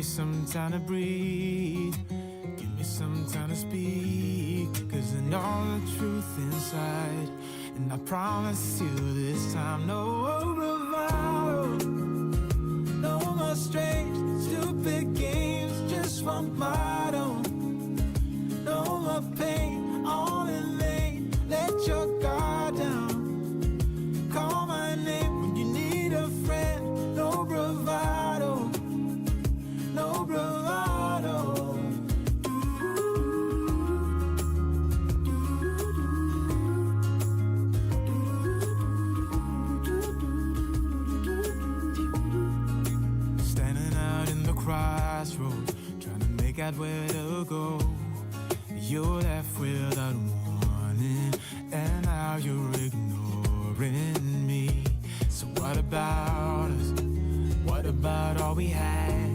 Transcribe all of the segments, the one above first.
me some time to breathe. Give me some time to speak. 'Cause I know the truth inside. And I promise you this time, no bravado, no more strange, stupid games, just one motto. No more pain, all in vain. Let your guard down. Call my name when you need a friend. No bravado, no bravado. Standing out in the crossroads, trying to make out where to go. You're left without warning, and now you're ignoring me. So what about us? What about all we had?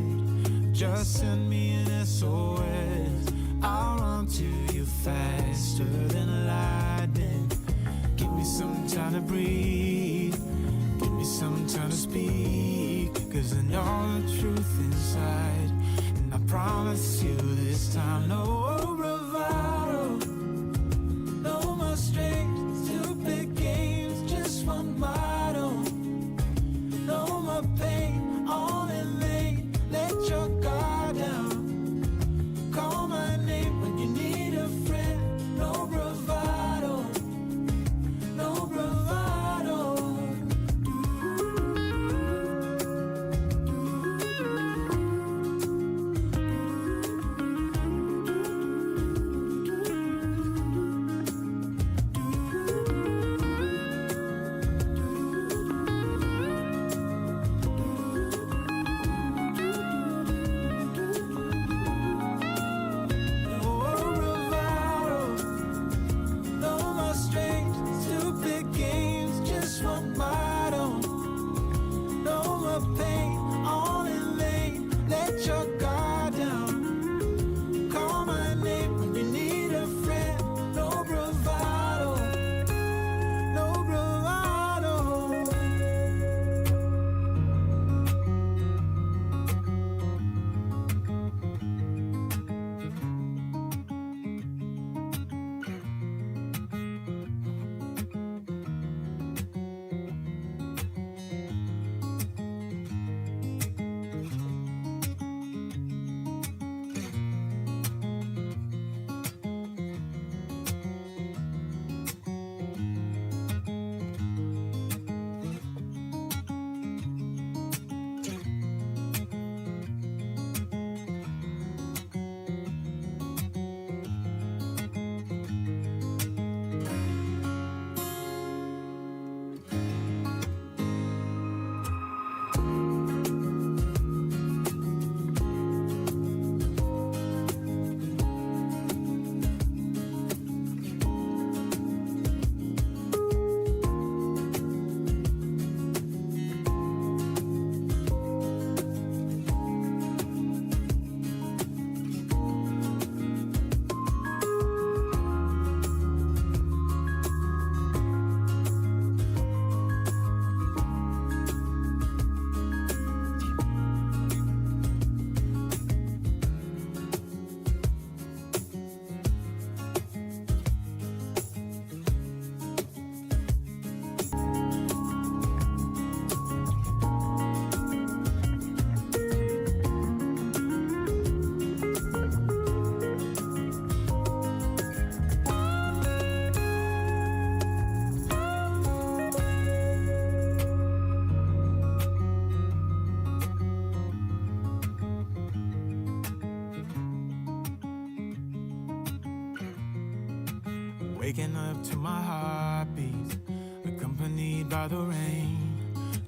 Just send me an SOS. I'll run to you faster than lightning. Give me some time to breathe. Give me some time to speak. 'Cause I know the truth inside. And I promise you this time, no bravado, no more strange, stupid games, just one motto. No more pain, all in vain. Let your guard down. Call my name when you need a friend. No bravado, no bravado. Waking up to my heartbeats, accompanied by the rain.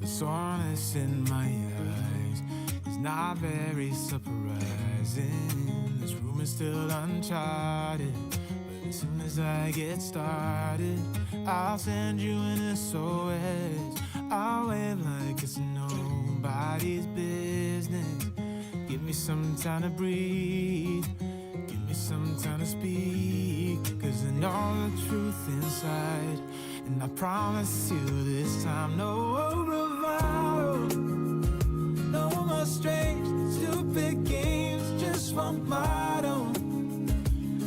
The soreness in my eyes is not very surprising. This room is still uncharted, but as soon as I get started, I'll send you an SOS. I'll wave like it's nobody's business. Give me some time to breathe. Give me some time to speak. 'Cause I know the truth inside. And I promise you this time, no bravado, no more strange, stupid games. want my own.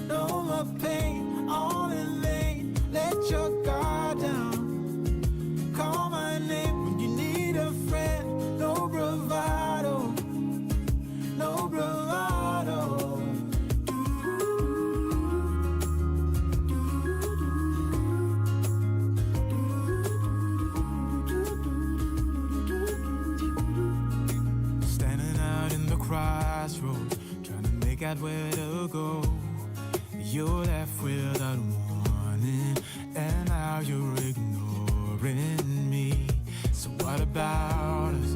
No more pain, all in vain. Let your guard down. Call my name when you need a friend. No bravado, no bravado. Standing out in the crossroads, trying to make out where to go. You're left without warning, and now you're ignoring me. So what about us?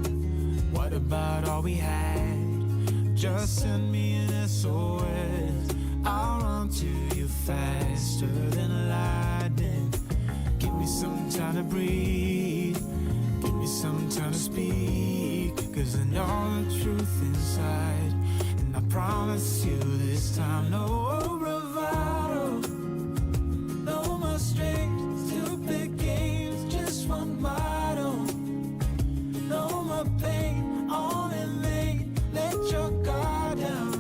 What about all we had? Just send me an SOS. I'll run to you faster than lightning. Give me some time to breathe. Give me some time to speak. 'Cause I know the truth inside, and I promise you this time, no bravado, no more strings, stupid games, just want my own. No more pain, all in vain. Let your guard down.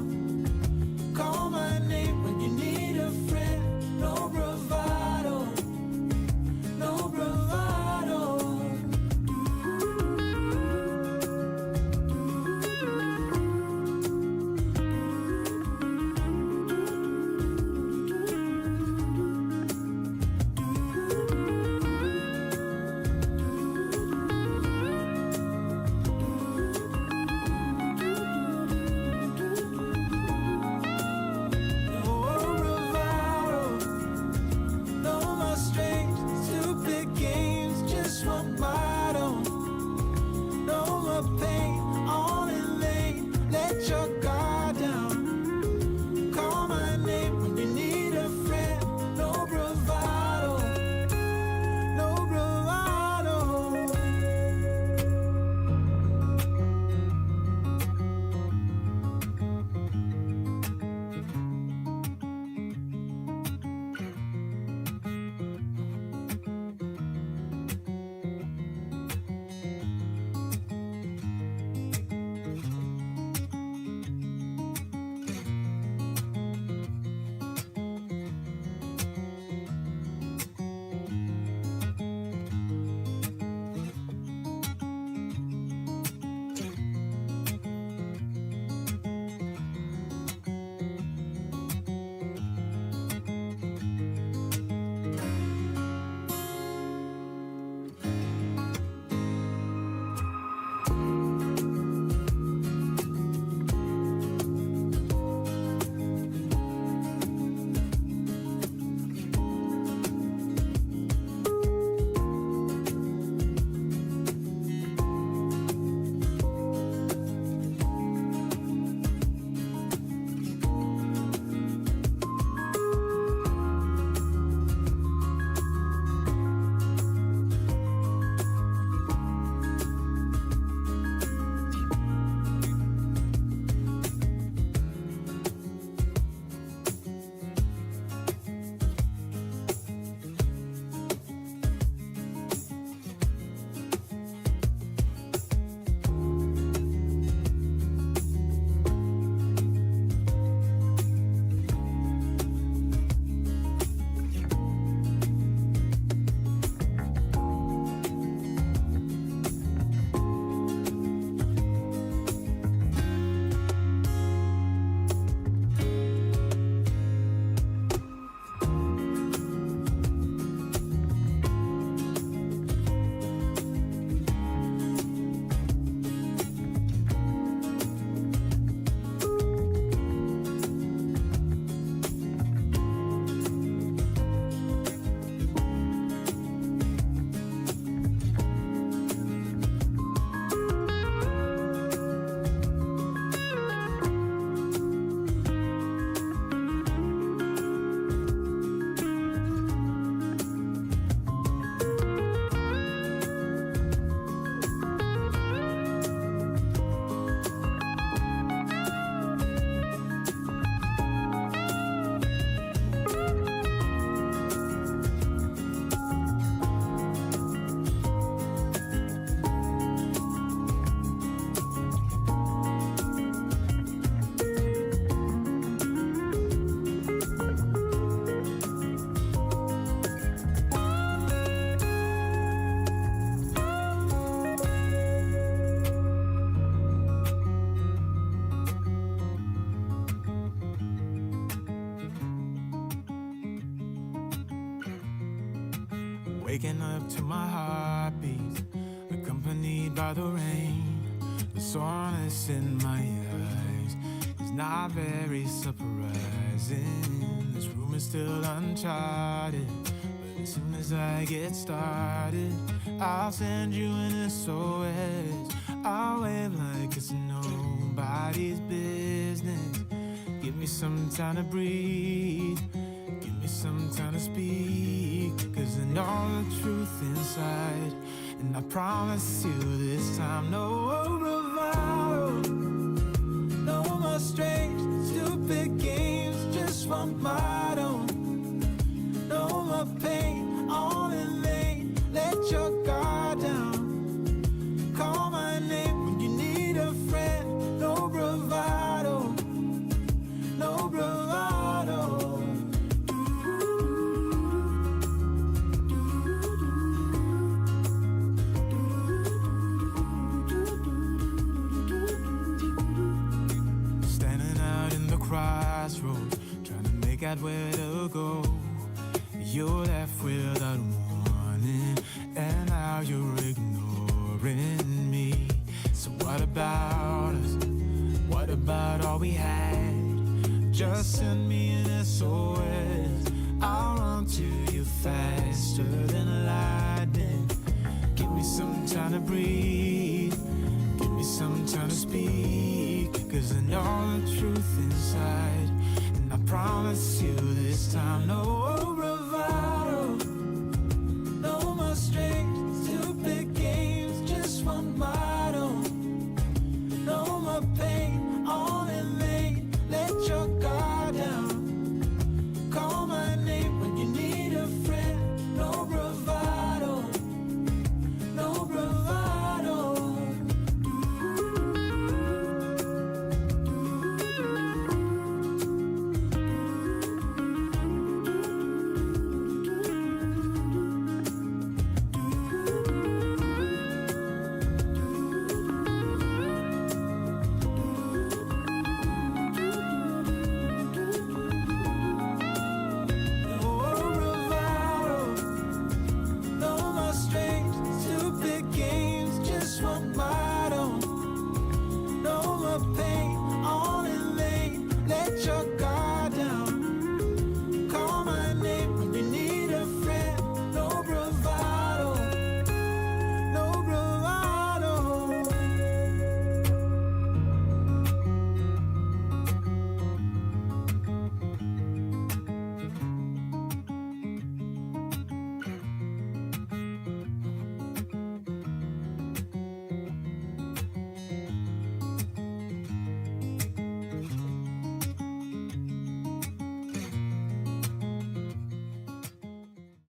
Call my name when you need a friend. No bravado, no bravado. waking up to my heartbeat, accompanied by the rain. The soreness in my eyes is not very surprising. This room is still uncharted, but as soon as I get started, I'll send you an SOS. I'll wave like it's nobody's business. Give me some time to breathe, give me some time to speak, 'cause I know the truth inside. And I promise you this time, no bravado, no more strange, stupid games, just one motto. No more pain, all in vain, let your guard down. Call my name when you need a friend, no bravado, no bravado. Standing out in the crossroads, trying to make out where to go. You're left without warning, and now you're ignoring me. So what about us? What about all we had? Just send me an SOS. I'll run to you faster than lightning. Give me some time to breathe, give me some time to speak, 'cause I know the truth inside. And I promise you this time, no